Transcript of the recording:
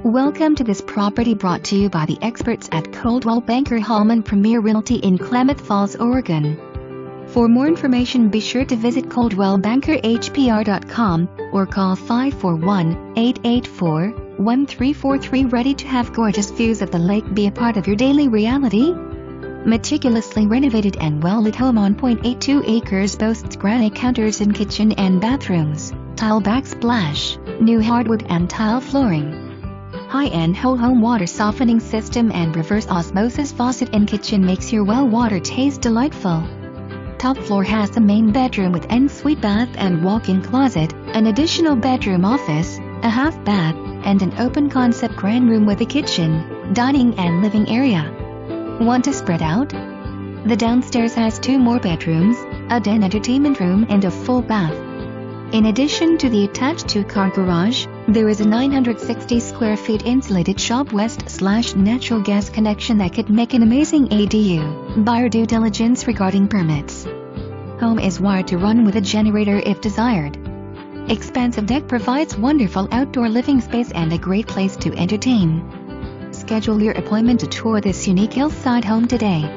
Welcome to this property brought to you by the experts at Coldwell Banker Hallman Premier Realty in Klamath Falls, Oregon. For more information, be sure to visit coldwellbankerhpr.com or call 541-884-1343. Ready to have gorgeous views of the lake be a part of your daily reality? Meticulously renovated and well-lit home on 0.82 acres boasts granite counters in kitchen and bathrooms, tile backsplash, new hardwood and tile flooring, high-end whole home water softening system, and reverse osmosis faucet in kitchen makes your well water taste delightful. Top floor has a main bedroom with ensuite bath and walk-in closet, an additional bedroom office, a half bath, and an open concept grand room with a kitchen, dining and living area. Want to spread out? The downstairs has 2 more bedrooms, a den entertainment room and a full bath. In addition to the attached 2-car garage, there is a 960 square feet insulated shop west/natural gas connection that could make an amazing ADU. Buyer due diligence regarding permits. Home is wired to run with a generator if desired. Expansive Deck provides wonderful outdoor living space and a great place to entertain. Schedule your appointment to tour this unique hillside home today.